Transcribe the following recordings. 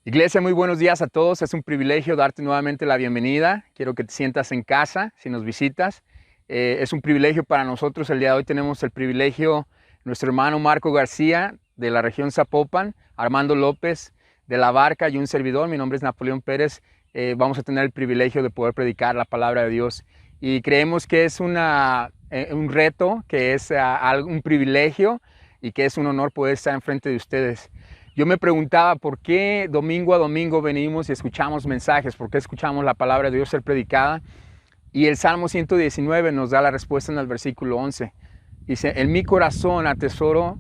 Iglesia, muy buenos días a todos. Es un privilegio darte nuevamente la bienvenida. Quiero que te sientas en casa si nos visitas. Es un privilegio para nosotros. El día de hoy tenemos el privilegio, nuestro hermano Marco García de la región Zapopan, Armando López de La Barca y un servidor. Mi nombre es Napoleón Pérez. Vamos a tener el privilegio de poder predicar la palabra de Dios. Y creemos que es un reto, que es un privilegio y que es un honor poder estar enfrente de ustedes. Yo me preguntaba por qué domingo a domingo venimos y escuchamos mensajes, por qué escuchamos la palabra de Dios ser predicada. Y el Salmo 119 nos da la respuesta en el versículo 11. Dice, en mi corazón atesoro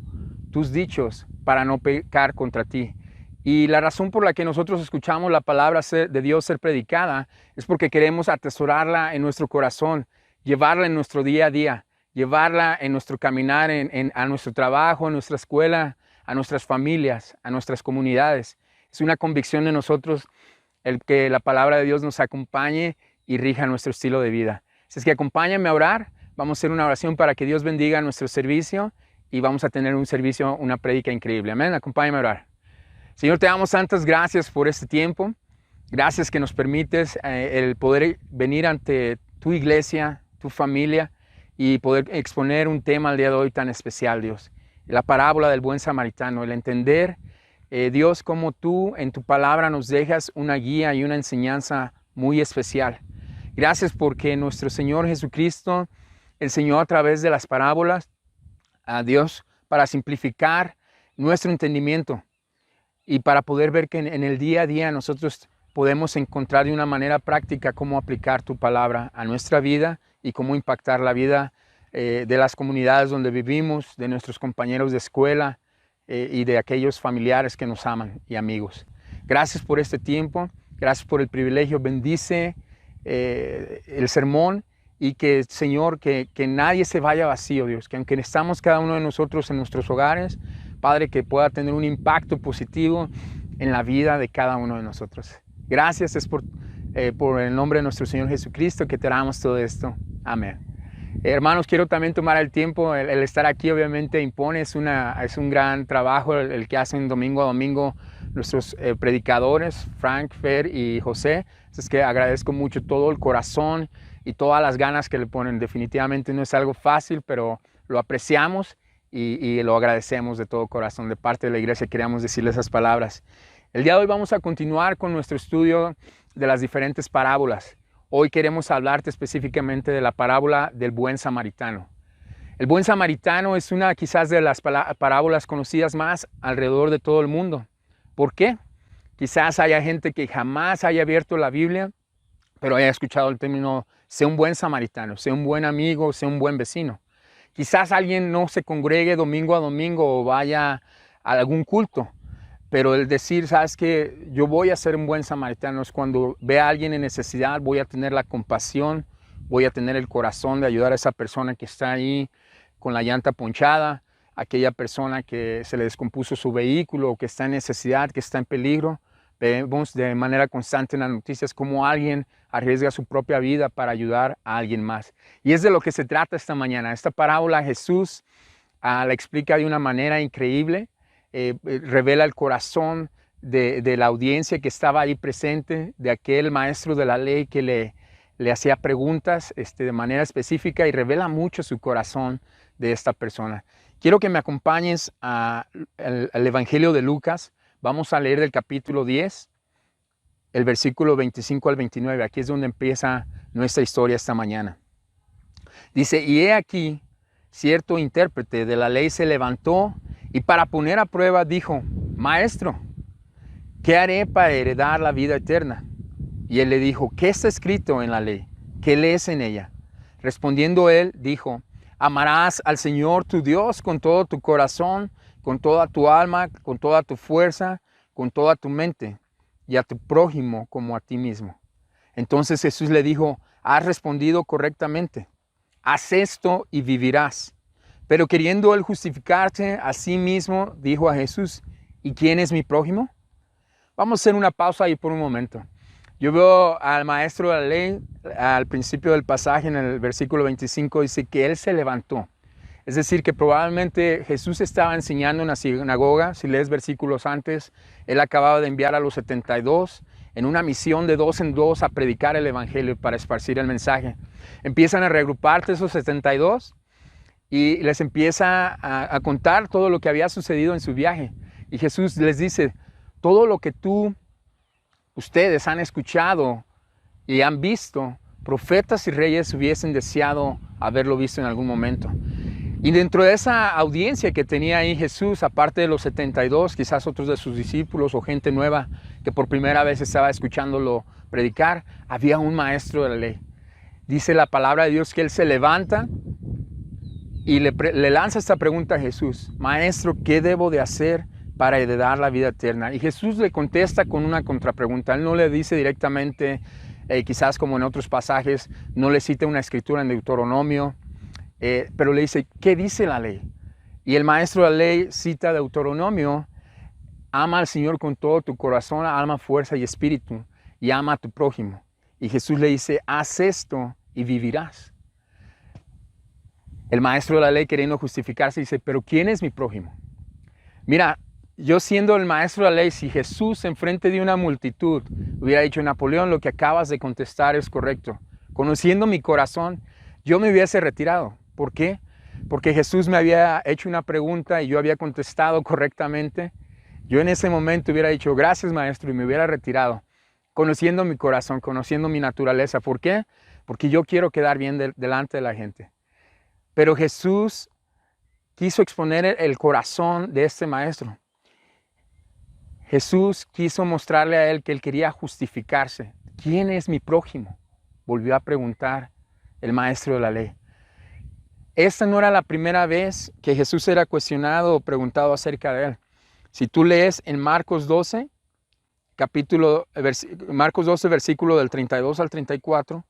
tus dichos para no pecar contra ti. Y la razón por la que nosotros escuchamos la palabra de Dios ser predicada es porque queremos atesorarla en nuestro corazón, llevarla en nuestro día a día, llevarla en nuestro caminar, a nuestro trabajo, en nuestra escuela, a nuestras familias, a nuestras comunidades. Es una convicción de nosotros el que la palabra de Dios nos acompañe y rija nuestro estilo de vida. Así es que acompáñame a orar. Vamos a hacer una oración para que Dios bendiga nuestro servicio y vamos a tener un servicio, una prédica increíble. Amén. Acompáñame a orar. Señor, te damos tantas gracias por este tiempo. Gracias que nos permites el poder venir ante tu iglesia, tu familia y poder exponer un tema al día de hoy tan especial, Dios. La parábola del buen samaritano, el entender, Dios, cómo tú en tu palabra nos dejas una guía y una enseñanza muy especial. Gracias porque nuestro Señor Jesucristo enseñó a través de las parábolas a Dios para simplificar nuestro entendimiento y para poder ver que en el día a día nosotros podemos encontrar de una manera práctica cómo aplicar tu palabra a nuestra vida y cómo impactar la vida de las comunidades donde vivimos, de nuestros compañeros de escuela y de aquellos familiares que nos aman y amigos. Gracias por este tiempo, gracias por el privilegio. Bendice el sermón y que, Señor, que nadie se vaya vacío, Dios, que aunque estamos cada uno de nosotros en nuestros hogares, Padre, que pueda tener un impacto positivo en la vida de cada uno de nosotros. Gracias es por el nombre de nuestro Señor Jesucristo que te damos todo esto. Amén. Hermanos, quiero también tomar el tiempo, el estar aquí obviamente impone, es un gran trabajo el que hacen domingo a domingo nuestros predicadores, Frank, Fer y José. Es que agradezco mucho todo el corazón y todas las ganas que le ponen. Definitivamente no es algo fácil, pero lo apreciamos y lo agradecemos de todo corazón. De parte de la iglesia queríamos decirle esas palabras. El día de hoy vamos a continuar con nuestro estudio de las diferentes parábolas. Hoy queremos hablarte específicamente de la parábola del buen samaritano. El buen samaritano es una quizás de las parábolas conocidas más alrededor de todo el mundo. ¿Por qué? Quizás haya gente que jamás haya abierto la Biblia, pero haya escuchado el término, sé un buen samaritano, sé un buen amigo, sé un buen vecino. Quizás alguien no se congregue domingo a domingo o vaya a algún culto. Pero el decir, sabes que yo voy a ser un buen samaritano es cuando vea a alguien en necesidad, voy a tener la compasión, voy a tener el corazón de ayudar a esa persona que está ahí con la llanta ponchada, aquella persona que se le descompuso su vehículo, que está en necesidad, que está en peligro. Vemos de manera constante en las noticias cómo alguien arriesga su propia vida para ayudar a alguien más. Y es de lo que se trata esta mañana. Esta parábola Jesús la explica de una manera increíble. Revela el corazón de la audiencia que estaba ahí presente, de aquel maestro de la ley que le hacía preguntas de manera específica y revela mucho su corazón de esta persona. Quiero que me acompañes al Evangelio de Lucas. Vamos a leer del capítulo 10, el versículo 25 al 29. Aquí es donde empieza nuestra historia esta mañana. Dice, y he aquí, cierto intérprete de la ley se levantó y para poner a prueba dijo, Maestro, ¿qué haré para heredar la vida eterna? Y él le dijo, ¿qué está escrito en la ley? ¿Qué lees en ella? Respondiendo él, dijo, amarás al Señor tu Dios con todo tu corazón, con toda tu alma, con toda tu fuerza, con toda tu mente, y a tu prójimo como a ti mismo. Entonces Jesús le dijo, has respondido correctamente, haz esto y vivirás. Pero queriendo él justificarse a sí mismo, dijo a Jesús, ¿y quién es mi prójimo? Vamos a hacer una pausa ahí por un momento. Yo veo al maestro de la ley, al principio del pasaje, en el versículo 25, dice que él se levantó. Es decir, que probablemente Jesús estaba enseñando en una sinagoga. Si lees versículos antes, él acababa de enviar a los 72 en una misión de 2 en 2 a predicar el evangelio para esparcir el mensaje. Empiezan a reagruparse esos 72 y les empieza a contar todo lo que había sucedido en su viaje. Y Jesús les dice, todo lo que ustedes han escuchado y han visto, profetas y reyes hubiesen deseado haberlo visto en algún momento. Y dentro de esa audiencia que tenía ahí Jesús, aparte de los 72, quizás otros de sus discípulos o gente nueva que por primera vez estaba escuchándolo predicar, había un maestro de la ley. Dice la palabra de Dios que él se levanta y le lanza esta pregunta a Jesús: Maestro, ¿qué debo de hacer para heredar la vida eterna? Y Jesús le contesta con una contrapregunta. Él no le dice directamente, quizás como en otros pasajes, no le cita una escritura en Deuteronomio, pero le dice, ¿qué dice la ley? Y el maestro de la ley cita Deuteronomio: ama al Señor con todo tu corazón, alma, fuerza y espíritu, y ama a tu prójimo. Y Jesús le dice, haz esto y vivirás. El maestro de la ley, queriendo justificarse, dice, pero ¿quién es mi prójimo? Mira, yo siendo el maestro de la ley, si Jesús enfrente de una multitud hubiera dicho, Napoleón, lo que acabas de contestar es correcto, conociendo mi corazón, yo me hubiese retirado. ¿Por qué? Porque Jesús me había hecho una pregunta y yo había contestado correctamente. Yo en ese momento hubiera dicho, gracias maestro, y me hubiera retirado, conociendo mi corazón, conociendo mi naturaleza. ¿Por qué? Porque yo quiero quedar bien delante de la gente. Pero Jesús quiso exponer el corazón de este maestro. Jesús quiso mostrarle a él que él quería justificarse. ¿Quién es mi prójimo?, volvió a preguntar el maestro de la ley. Esta no era la primera vez que Jesús era cuestionado o preguntado acerca de él. Si tú lees en Marcos 12, Marcos 12, versículo del 32 al 34,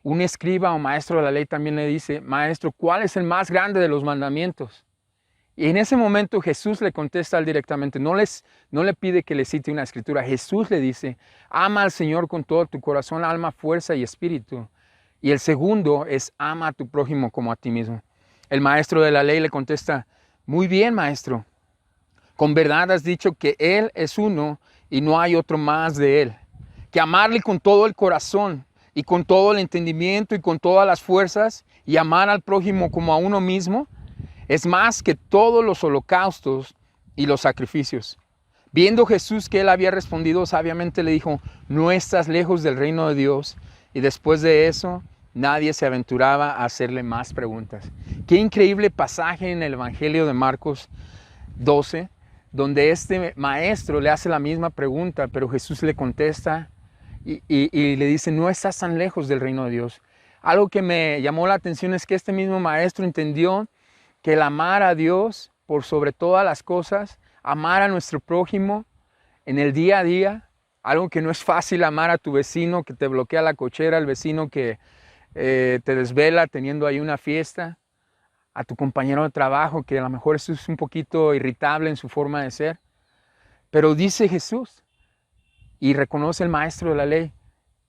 un escriba o maestro de la ley también le dice, maestro, ¿cuál es el más grande de los mandamientos? Y en ese momento Jesús le contesta él directamente, no le pide que le cite una escritura. Jesús le dice, ama al Señor con todo tu corazón, alma, fuerza y espíritu. Y el segundo es, ama a tu prójimo como a ti mismo. El maestro de la ley le contesta, muy bien, maestro, con verdad has dicho que Él es uno y no hay otro más de Él. Que amarle con todo el corazón y con todo el entendimiento y con todas las fuerzas y amar al prójimo como a uno mismo es más que todos los holocaustos y los sacrificios. Viendo Jesús que él había respondido sabiamente, le dijo, no estás lejos del reino de Dios. Y después de eso, nadie se aventuraba a hacerle más preguntas. Qué increíble pasaje en el Evangelio de Marcos 12, donde este maestro le hace la misma pregunta, pero Jesús le contesta y le dice, no estás tan lejos del reino de Dios. Algo que me llamó la atención es que este mismo maestro entendió que el amar a Dios por sobre todas las cosas, amar a nuestro prójimo en el día a día, algo que no es fácil, amar a tu vecino que te bloquea la cochera, al vecino que te desvela teniendo ahí una fiesta, a tu compañero de trabajo que a lo mejor es un poquito irritable en su forma de ser. Pero dice Jesús, y reconoce el maestro de la ley,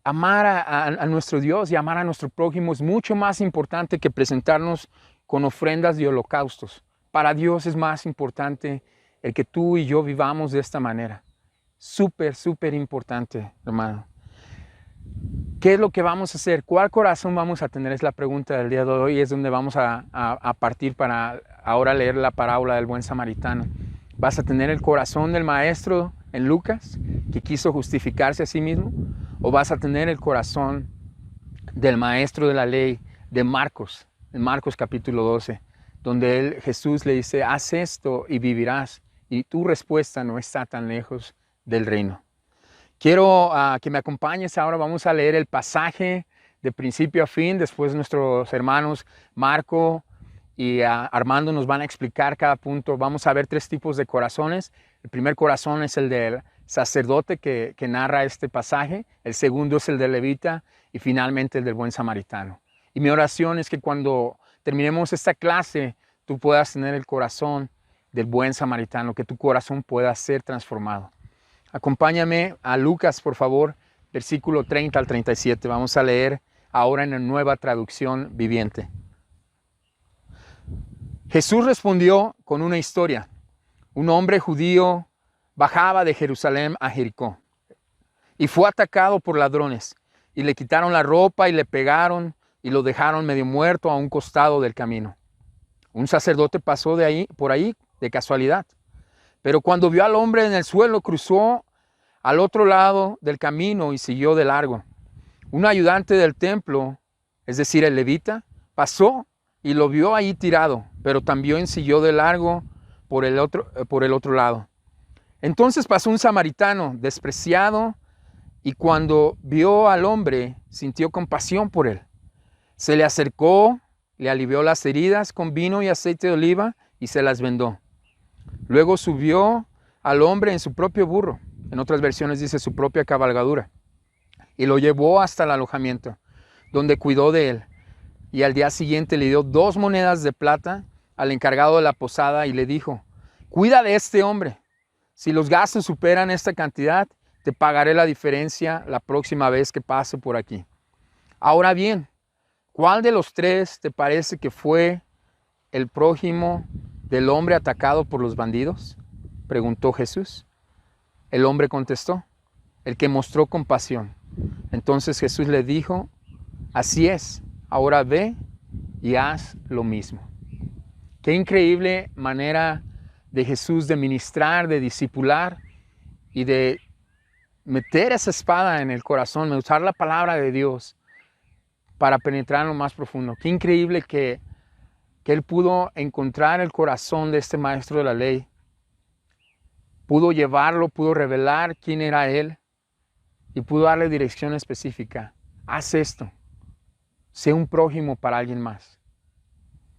amar a nuestro Dios y amar a nuestro prójimo es mucho más importante que presentarnos con ofrendas y holocaustos. Para Dios es más importante el que tú y yo vivamos de esta manera. Súper, súper importante, hermano. ¿Qué es lo que vamos a hacer? ¿Cuál corazón vamos a tener? Es la pregunta del día de hoy. Es donde vamos a partir para ahora leer la parábola del buen samaritano. ¿Vas a tener el corazón del maestro en Lucas, que quiso justificarse a sí mismo? ¿O vas a tener el corazón del maestro de la ley de Marcos, en Marcos capítulo 12, donde Jesús le dice, haz esto y vivirás? Y tu respuesta no está tan lejos del reino. Quiero que me acompañes ahora. Vamos a leer el pasaje de principio a fin. Después nuestros hermanos Marco y Armando nos van a explicar cada punto. Vamos a ver 3 tipos de corazones. El primer corazón es el del sacerdote que narra este pasaje. El segundo es el del levita y finalmente el del buen samaritano. Y mi oración es que cuando terminemos esta clase tú puedas tener el corazón del buen samaritano, que tu corazón pueda ser transformado. Acompáñame a Lucas, por favor, versículo 30 al 37. Vamos a leer ahora en la Nueva Traducción Viviente. Jesús respondió con una historia. Un hombre judío bajaba de Jerusalén a Jericó y fue atacado por ladrones y le quitaron la ropa y le pegaron y lo dejaron medio muerto a un costado del camino. Un sacerdote pasó por ahí de casualidad, pero cuando vio al hombre en el suelo cruzó al otro lado del camino y siguió de largo. Un ayudante del templo, es decir, el levita, pasó y lo vio ahí tirado, pero también siguió de largo por el otro lado. Entonces pasó un samaritano despreciado y cuando vio al hombre sintió compasión por él. Se le acercó, le alivió las heridas con vino y aceite de oliva y se las vendó. Luego subió al hombre en su propio burro, en otras versiones dice su propia cabalgadura, y lo llevó hasta el alojamiento, donde cuidó de él. Y al día siguiente le dio 2 monedas de plata al encargado de la posada y le dijo: cuida de este hombre. Si los gastos superan esta cantidad, te pagaré la diferencia la próxima vez que pase por aquí. Ahora bien, ¿cuál de los 3 te parece que fue el prójimo del hombre atacado por los bandidos?, preguntó Jesús. El hombre contestó: el que mostró compasión. Entonces Jesús le dijo: así es, ahora ve y haz lo mismo. Qué increíble manera de Jesús de ministrar, de discipular y de meter esa espada en el corazón, de usar la palabra de Dios para penetrar en lo más profundo. Qué increíble que él pudo encontrar el corazón de este maestro de la ley, pudo llevarlo, pudo revelar quién era él y pudo darle dirección específica. Haz esto, sé un prójimo para alguien más.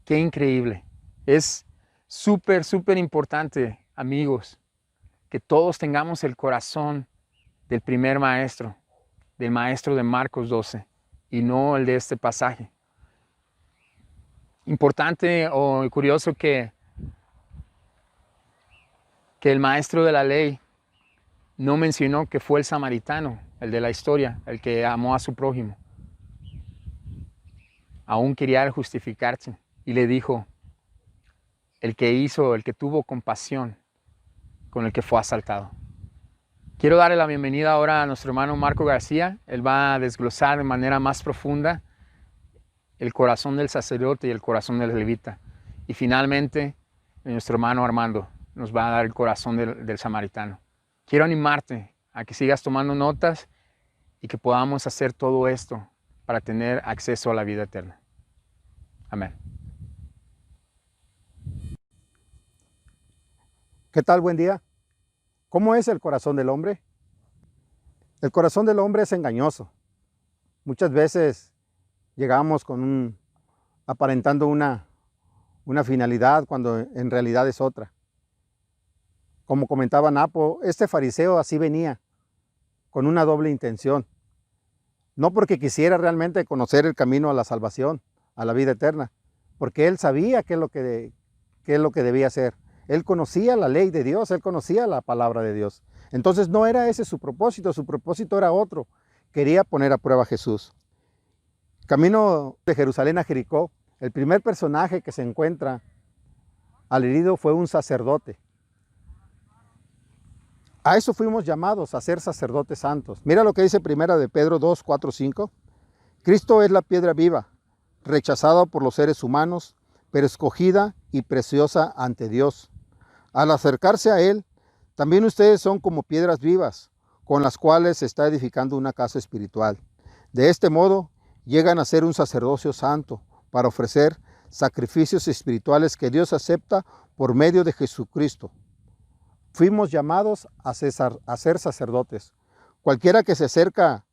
Qué increíble. Es súper, súper importante, amigos, que todos tengamos el corazón del primer maestro, del maestro de Marcos 12, y no el de este pasaje. Importante o curioso que el maestro de la ley no mencionó que fue el samaritano, el de la historia, el que amó a su prójimo. Aún quería justificarse y le dijo: el que tuvo compasión con el que fue asaltado. Quiero darle la bienvenida ahora a nuestro hermano Marco García. Él va a desglosar de manera más profunda el corazón del sacerdote y el corazón del levita. Y finalmente, nuestro hermano Armando nos va a dar el corazón del samaritano. Quiero animarte a que sigas tomando notas y que podamos hacer todo esto para tener acceso a la vida eterna. Amén. ¿Qué tal? Buen día. ¿Cómo es el corazón del hombre? El corazón del hombre es engañoso. Muchas veces llegamos aparentando una finalidad cuando en realidad es otra. Como comentaba Napo, este fariseo así venía, con una doble intención. No porque quisiera realmente conocer el camino a la salvación, a la vida eterna, porque él sabía qué es lo que debía hacer. Él conocía la ley de Dios, él conocía la palabra de Dios. Entonces no era ese su propósito era otro. Quería poner a prueba a Jesús. Camino de Jerusalén a Jericó, el primer personaje que se encuentra al herido fue un sacerdote. A eso fuimos llamados, a ser sacerdotes santos. Mira lo que dice primera de Pedro 2, 4, 5. Cristo es la piedra viva, rechazada por los seres humanos, pero escogida y preciosa ante Dios. Al acercarse a Él, también ustedes son como piedras vivas, con las cuales se está edificando una casa espiritual. De este modo, llegan a ser un sacerdocio santo, para ofrecer sacrificios espirituales que Dios acepta por medio de Jesucristo. Fuimos llamados a ser sacerdotes. Cualquiera que se acerca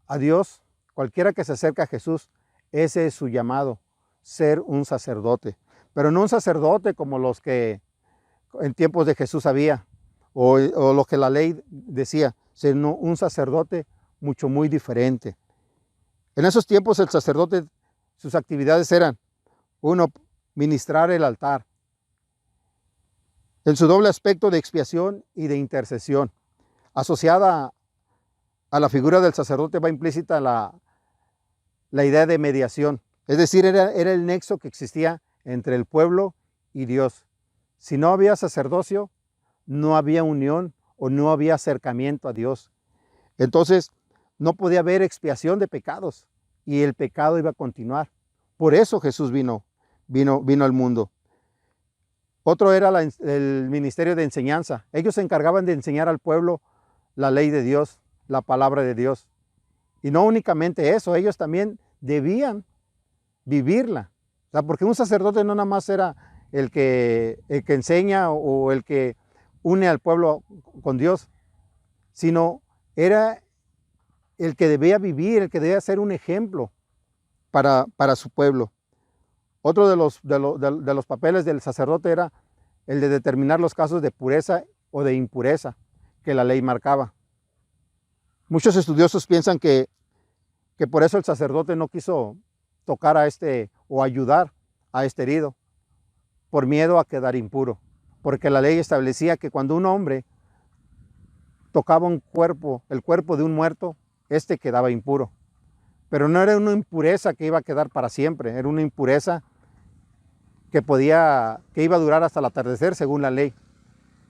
a Dios, cualquiera que se acerca a Jesús, ese es su llamado, ser un sacerdote. Pero no un sacerdote como los que en tiempos de Jesús había, o lo que la ley decía, sino un sacerdote muy diferente. En esos tiempos el sacerdote, sus actividades eran, uno, ministrar el altar, en su doble aspecto de expiación y de intercesión, asociada a la figura del sacerdote va implícita la idea de mediación. Es decir, era el nexo que existía entre el pueblo y Dios. Si no había sacerdocio, no había unión o no había acercamiento a Dios. Entonces, no podía haber expiación de pecados y el pecado iba a continuar. Por eso Jesús vino al mundo. Otro era el ministerio de enseñanza. Ellos se encargaban de enseñar al pueblo la ley de Dios, la palabra de Dios. Y no únicamente eso, ellos también debían vivirla. O sea, porque un sacerdote no nada más era el que enseña o el que une al pueblo con Dios, sino era el que debía vivir, el que debía ser un ejemplo para su pueblo. Otro de los papeles del sacerdote era el de determinar los casos de pureza o de impureza que la ley marcaba. Muchos estudiosos piensan que por eso el sacerdote no quiso tocar o ayudar a este herido, por miedo a quedar impuro, porque la ley establecía que cuando un hombre tocaba el cuerpo de un muerto, quedaba impuro. Pero no era una impureza que iba a quedar para siempre, era una impureza que iba a durar hasta el atardecer según la ley.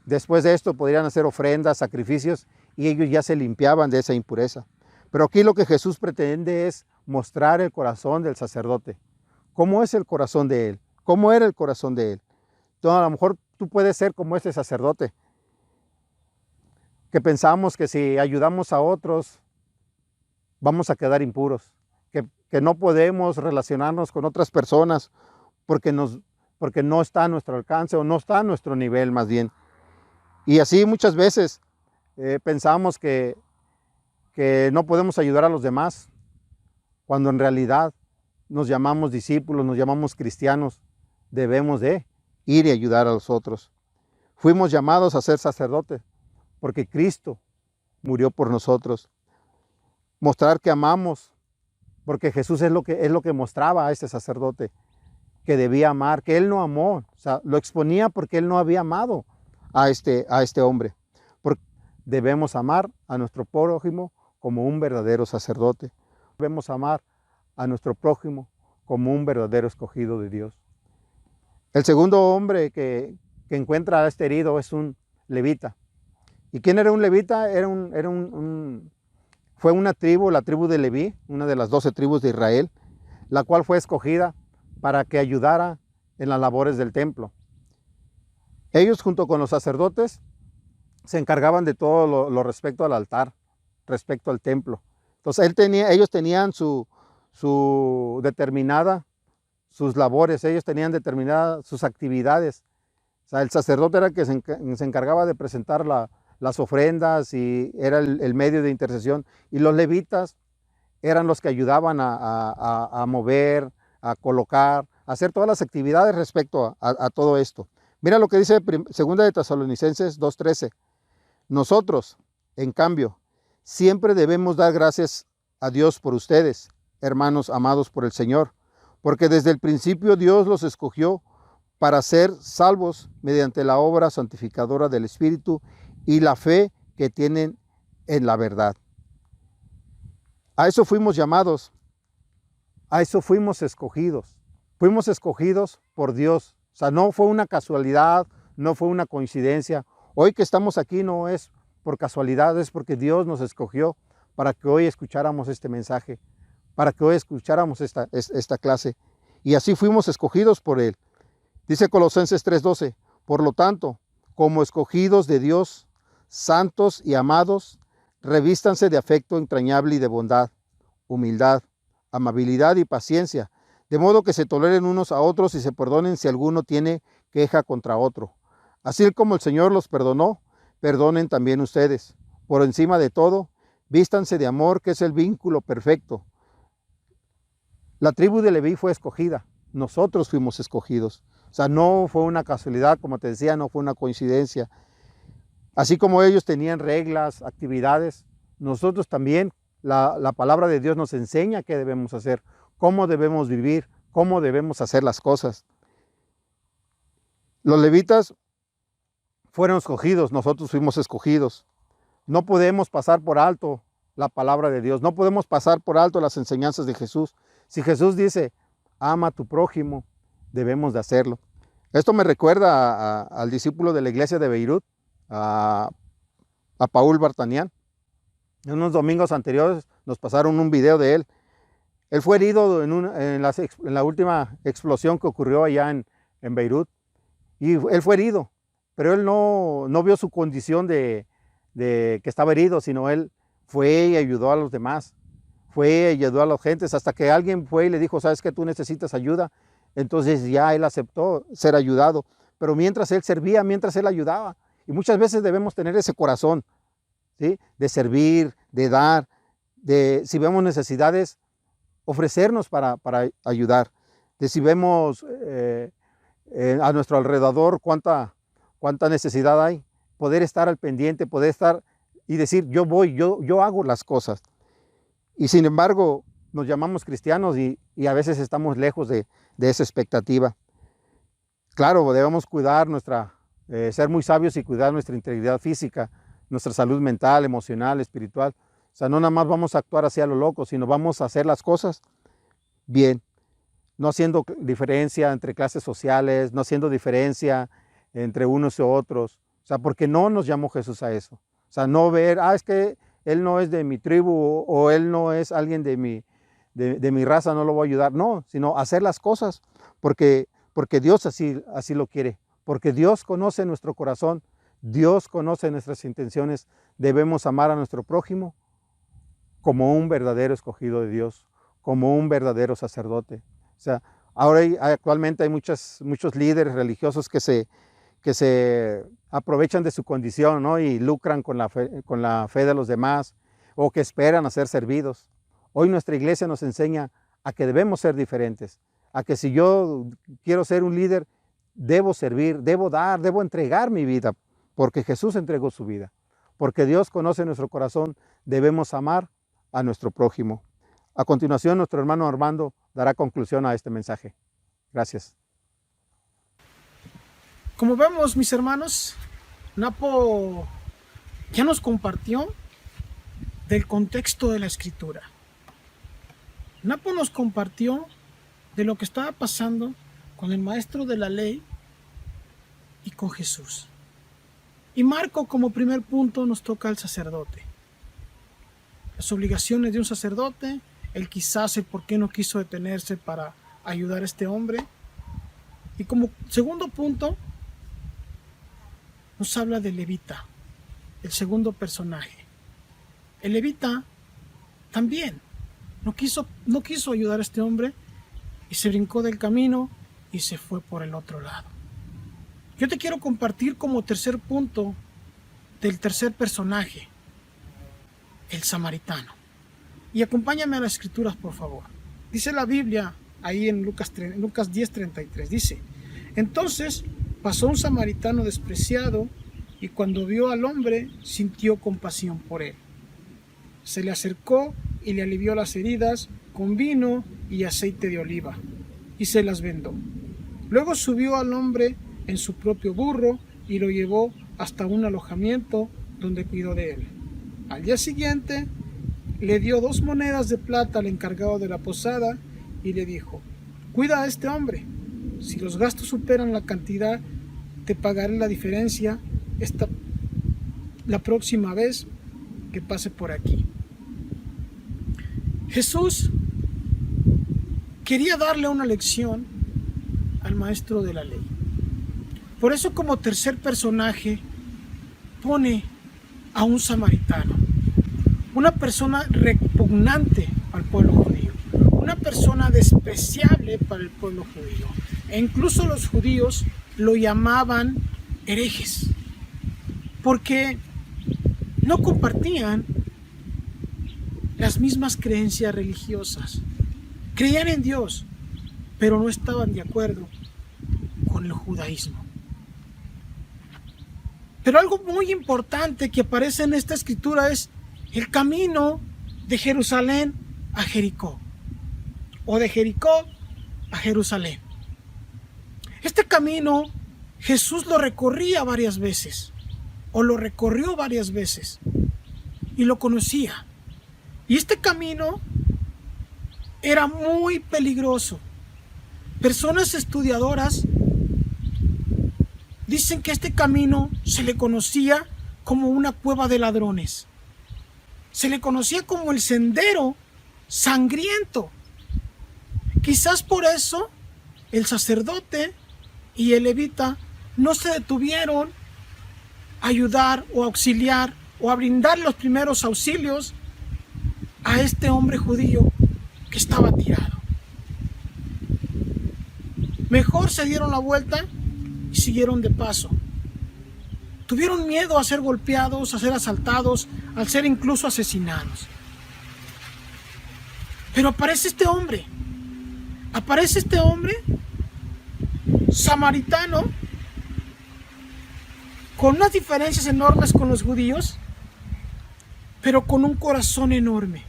Después de esto podrían hacer ofrendas, sacrificios, y ellos ya se limpiaban de esa impureza. Pero aquí lo que Jesús pretende es mostrar el corazón del sacerdote. ¿Cómo es el corazón de él? ¿Cómo era el corazón de él? Entonces, a lo mejor tú puedes ser como este sacerdote, que pensamos que si ayudamos a otros, vamos a quedar impuros, que no podemos relacionarnos con otras personas porque no está a nuestro alcance o no está a nuestro nivel más bien. Y así muchas veces pensamos que no podemos ayudar a los demás, cuando en realidad nos llamamos discípulos, nos llamamos cristianos, debemos de ir y ayudar a los otros. Fuimos llamados a ser sacerdotes porque Cristo murió por nosotros. Mostrar que amamos, porque Jesús es lo que mostraba a este sacerdote, que debía amar, que él no amó, o sea, lo exponía porque él no había amado a este hombre. Porque debemos amar a nuestro prójimo como un verdadero sacerdote. Debemos amar a nuestro prójimo como un verdadero escogido de Dios. El segundo hombre que encuentra a este herido es un levita. ¿Y quién era un levita? Fue una tribu, la tribu de Leví, una de las 12 tribus de Israel, la cual fue escogida para que ayudara en las labores del templo. Ellos, junto con los sacerdotes, se encargaban de todo lo respecto al altar, respecto al templo. Entonces ellos tenían sus labores, ellos tenían determinadas sus actividades. O sea, el sacerdote era el que se encargaba de presentar las ofrendas y era el medio de intercesión. Y los levitas eran los que ayudaban a mover, a colocar, a hacer todas las actividades respecto a todo esto. Mira lo que dice 2 de Tesalonicenses 2:13. Nosotros, en cambio, siempre debemos dar gracias a Dios por ustedes, hermanos amados por el Señor, porque desde el principio Dios los escogió para ser salvos mediante la obra santificadora del Espíritu y la fe que tienen en la verdad. A eso fuimos llamados, a eso fuimos escogidos. Fuimos escogidos por Dios. O sea, no fue una casualidad, no fue una coincidencia. Hoy que estamos aquí no es por casualidad, es porque Dios nos escogió para que hoy escucháramos este mensaje, para que hoy escucháramos esta clase. Y así fuimos escogidos por Él. Dice Colosenses 3:12, por lo tanto, como escogidos de Dios, santos y amados, revístanse de afecto entrañable y de bondad, humildad, amabilidad y paciencia, de modo que se toleren unos a otros y se perdonen si alguno tiene queja contra otro. Así como el Señor los perdonó, perdonen también ustedes. Por encima de todo, vístanse de amor, que es el vínculo perfecto. La tribu de Leví fue escogida, nosotros fuimos escogidos. O sea, no fue una casualidad, como te decía, no fue una coincidencia. Así como ellos tenían reglas, actividades, nosotros también, la palabra de Dios nos enseña qué debemos hacer, cómo debemos vivir, cómo debemos hacer las cosas. Los levitas fueron escogidos, nosotros fuimos escogidos. No podemos pasar por alto la palabra de Dios. No podemos pasar por alto las enseñanzas de Jesús. Si Jesús dice, ama a tu prójimo, debemos de hacerlo. Esto me recuerda al discípulo de la iglesia de Beirut, a Paul Bartanian. En unos domingos anteriores nos pasaron un video de él. Él fue herido en la última explosión que ocurrió allá en Beirut. Y él fue herido, pero él no vio su condición de que estaba herido, sino él fue y ayudó a los demás. Fue y ayudó a las gentes hasta que alguien fue y le dijo, ¿sabes que tú necesitas ayuda? Entonces ya él aceptó ser ayudado. Pero mientras él servía, mientras él ayudaba. Y muchas veces debemos tener ese corazón, ¿sí? De servir, de dar, de si vemos necesidades, ofrecernos para ayudar. De si vemos a nuestro alrededor cuánta necesidad hay, poder estar al pendiente, poder estar y decir, yo voy, yo hago las cosas. Y sin embargo, nos llamamos cristianos y a veces estamos lejos de esa expectativa. Claro, debemos cuidar ser muy sabios y cuidar nuestra integridad física, nuestra salud mental, emocional, espiritual. O sea, no nada más vamos a actuar hacia lo loco, sino vamos a hacer las cosas bien, no haciendo diferencia entre clases sociales, no haciendo diferencia entre unos y otros. O sea, porque no nos llamó Jesús a eso. O sea, no ver, es que él no es de mi tribu o él no es alguien de mi raza, no lo voy a ayudar. No, sino hacer las cosas porque Dios así lo quiere. Porque Dios conoce nuestro corazón, Dios conoce nuestras intenciones. Debemos amar a nuestro prójimo como un verdadero escogido de Dios, como un verdadero sacerdote. O sea, actualmente hay muchos líderes religiosos que se aprovechan de su condición, ¿no? Y lucran con la fe de los demás o que esperan a ser servidos. Hoy nuestra iglesia nos enseña a que debemos ser diferentes, a que si yo quiero ser un líder, debo servir, debo dar, debo entregar mi vida, porque Jesús entregó su vida, porque Dios conoce nuestro corazón, debemos amar a nuestro prójimo. A continuación, nuestro hermano Armando dará conclusión a este mensaje. Gracias. Como vemos, mis hermanos, Napo ya nos compartió del contexto de la Escritura. Napo nos compartió de lo que estaba pasando con el maestro de la ley y con Jesús. Y Marco, como primer punto, nos toca al sacerdote. Las obligaciones de un sacerdote, el quizás el por qué no quiso detenerse para ayudar a este hombre. Y como segundo punto, nos habla del levita, el segundo personaje. El levita también no quiso ayudar a este hombre y se brincó del camino y se fue por el otro lado. Yo te quiero compartir como tercer punto del tercer personaje, el samaritano. Y acompáñame a las escrituras, por favor. Dice la Biblia ahí en Lucas 10:33, dice: entonces pasó un samaritano despreciado y cuando vio al hombre sintió compasión por él. Se le acercó y le alivió las heridas con vino y aceite de oliva y se las vendó. Luego subió al hombre en su propio burro y lo llevó hasta un alojamiento donde cuidó de él. Al día siguiente le dio 2 monedas de plata al encargado de la posada y le dijo: cuida a este hombre. Si los gastos superan la cantidad, te pagaré la diferencia la próxima vez que pase por aquí. Jesús quería darle una lección al maestro de la ley. Por eso, como tercer personaje, pone a un samaritano, una persona repugnante al pueblo judío, una persona despreciable para el pueblo judío. E incluso los judíos lo llamaban herejes, porque no compartían las mismas creencias religiosas. Creían en Dios, pero no estaban de acuerdo con el judaísmo. Pero algo muy importante que aparece en esta escritura es el camino de Jerusalén a Jericó, o de Jericó a Jerusalén. Este camino Jesús lo recorría varias veces, o lo recorrió varias veces, y lo conocía. Y este camino era muy peligroso. Personas estudiadoras dicen que este camino se le conocía como una cueva de ladrones. Se le conocía como el sendero sangriento. Quizás por eso el sacerdote y el levita no se detuvieron a ayudar o auxiliar o a brindar los primeros auxilios a este hombre judío que estaba tirado. Mejor se dieron la vuelta y siguieron de paso. Tuvieron miedo a ser golpeados, a ser asaltados, a ser incluso asesinados. Pero aparece este hombre samaritano, con unas diferencias enormes con los judíos, pero con un corazón enorme.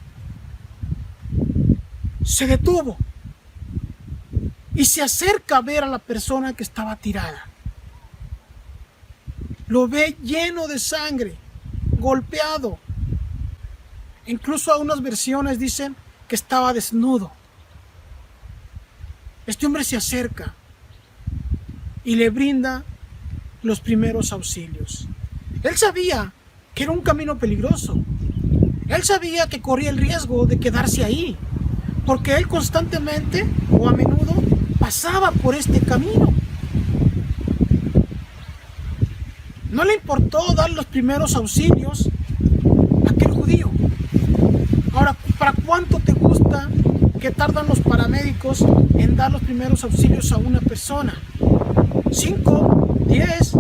Se detuvo y se acerca a ver a la persona que estaba tirada. Lo ve lleno de sangre, golpeado. Incluso algunas versiones dicen que estaba desnudo. Este hombre se acerca y le brinda los primeros auxilios. Él sabía que era un camino peligroso. Él sabía que corría el riesgo de quedarse ahí, porque él constantemente o a menudo pasaba por este camino. No le importó dar los primeros auxilios a aquel judío. Ahora, ¿para cuánto te gusta que tardan los paramédicos en dar los primeros auxilios a una persona? 5, 10,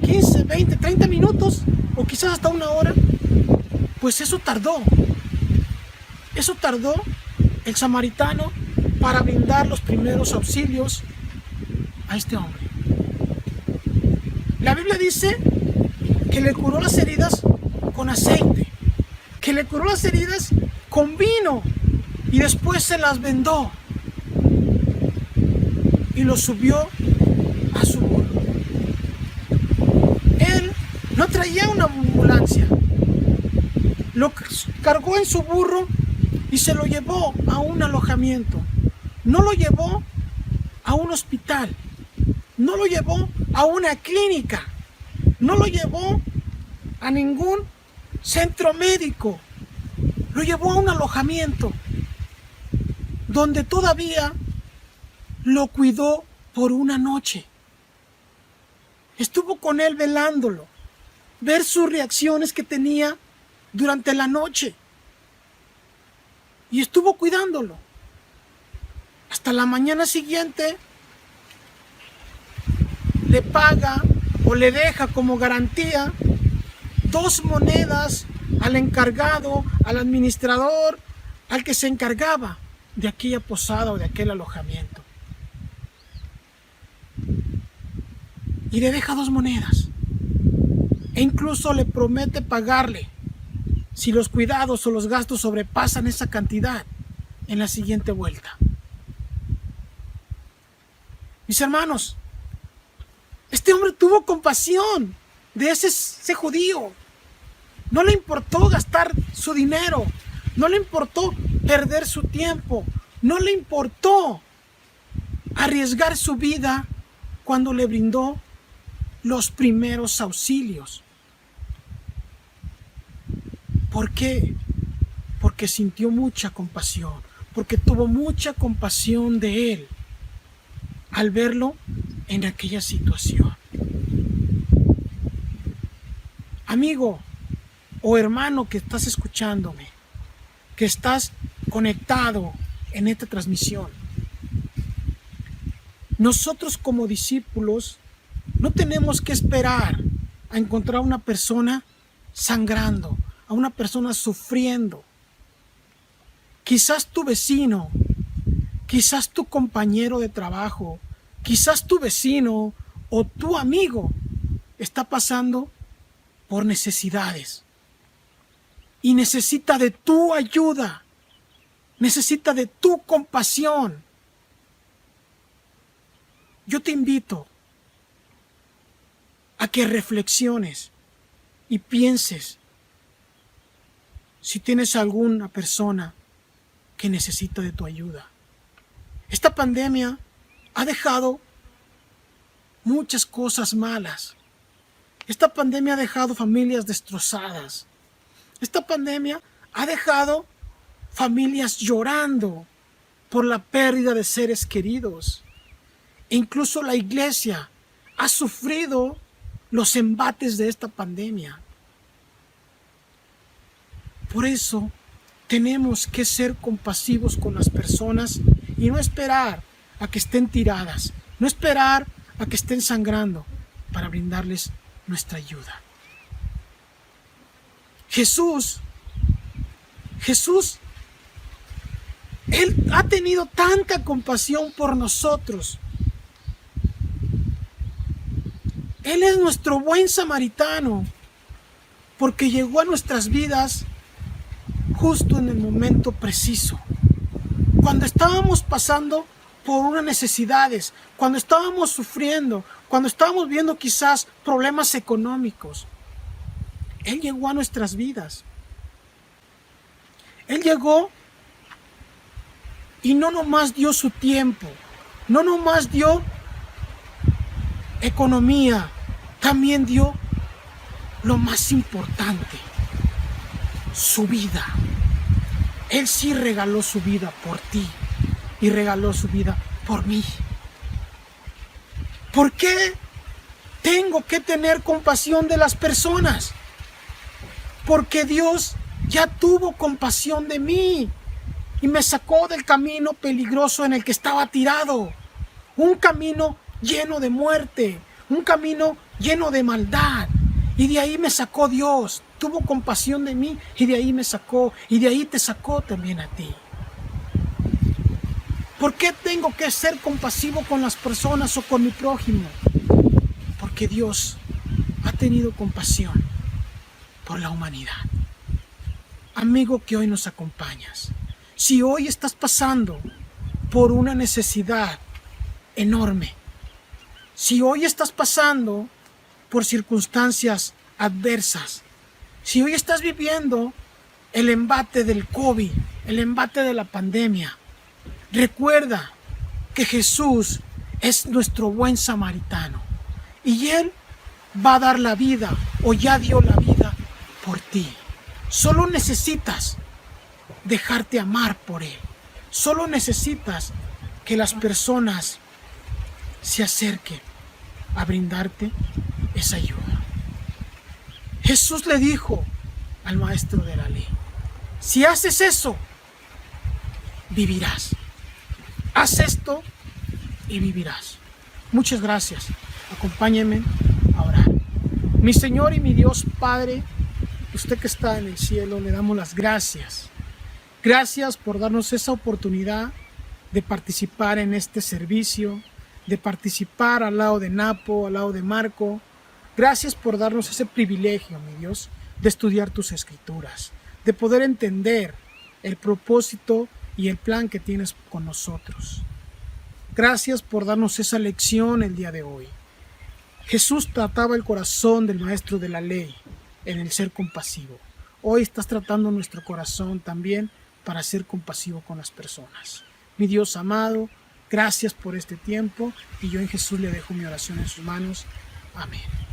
15, 20, 30 minutos o quizás hasta una hora. Pues eso tardó el samaritano para brindar los primeros auxilios a este hombre. La Biblia dice que le curó las heridas con aceite, que le curó las heridas con vino y después se las vendó y lo subió a su burro. Él no traía una ambulancia, lo cargó en su burro y se lo llevó a un alojamiento. No lo llevó a un hospital, no lo llevó a una clínica, no lo llevó a ningún centro médico, lo llevó a un alojamiento donde todavía lo cuidó por una noche. Estuvo con él velándolo, ver sus reacciones que tenía durante la noche. Y estuvo cuidándolo. Hasta la mañana siguiente le paga o le deja como garantía 2 monedas al encargado, al administrador, al que se encargaba de aquella posada o de aquel alojamiento. Y le deja 2 monedas. E incluso le promete pagarle si los cuidados o los gastos sobrepasan esa cantidad en la siguiente vuelta. Mis hermanos, este hombre tuvo compasión de ese judío. No le importó gastar su dinero, no le importó perder su tiempo, no le importó arriesgar su vida cuando le brindó los primeros auxilios. ¿Por qué? Porque sintió mucha compasión, porque tuvo mucha compasión de él al verlo en aquella situación. Amigo o hermano que estás escuchándome, que estás conectado en esta transmisión, nosotros como discípulos no tenemos que esperar a encontrar a una persona sangrando, a una persona sufriendo. Quizás tu vecino, quizás tu compañero de trabajo, quizás tu vecino o tu amigo está pasando por necesidades y necesita de tu ayuda, necesita de tu compasión. Yo te invito a que reflexiones y pienses si tienes alguna persona que necesita de tu ayuda. Esta pandemia ha dejado muchas cosas malas. Esta pandemia ha dejado familias destrozadas. Esta pandemia ha dejado familias llorando por la pérdida de seres queridos. E incluso la iglesia ha sufrido los embates de esta pandemia. Por eso tenemos que ser compasivos con las personas y no esperar a que estén tiradas, no esperar a que estén sangrando para brindarles nuestra ayuda. Jesús, Él ha tenido tanta compasión por nosotros. Él es nuestro buen samaritano, porque llegó a nuestras vidas justo en el momento preciso. Cuando estábamos pasando por unas necesidades, cuando estábamos sufriendo, cuando estábamos viendo quizás problemas económicos, Él llegó a nuestras vidas. Él llegó y no nomás dio su tiempo, no nomás dio economía, también dio lo más importante, su vida. Él sí regaló su vida por ti y regaló su vida por mí. ¿Por qué tengo que tener compasión de las personas? Porque Dios ya tuvo compasión de mí y me sacó del camino peligroso en el que estaba tirado. Un camino lleno de muerte, un camino lleno de maldad. Y de ahí me sacó Dios, tuvo compasión de mí y de ahí me sacó. Y de ahí te sacó también a ti. ¿Por qué tengo que ser compasivo con las personas o con mi prójimo? Porque Dios ha tenido compasión por la humanidad. Amigo que hoy nos acompañas, si hoy estás pasando por una necesidad enorme, si hoy estás pasando por circunstancias adversas, si hoy estás viviendo el embate del COVID, el embate de la pandemia, recuerda que Jesús es nuestro buen samaritano y Él va a dar la vida o ya dio la vida por ti. Solo necesitas dejarte amar por Él. Solo necesitas que las personas se acerquen a brindarte esa ayuda. Jesús le dijo al maestro de la ley: si haces eso, vivirás. Haz esto y vivirás. Muchas gracias. Acompáñenme a orar. Mi Señor y mi Dios Padre, usted que está en el cielo, le damos las gracias. Gracias por darnos esa oportunidad de participar en este servicio, de participar al lado de Napo, al lado de Marco. Gracias por darnos ese privilegio, mi Dios, de estudiar tus escrituras, de poder entender el propósito y el plan que tienes con nosotros. Gracias por darnos esa lección el día de hoy. Jesús trataba el corazón del maestro de la ley en el ser compasivo. Hoy estás tratando nuestro corazón también para ser compasivo con las personas. Mi Dios amado, gracias por este tiempo y yo en Jesús le dejo mi oración en sus manos. Amén.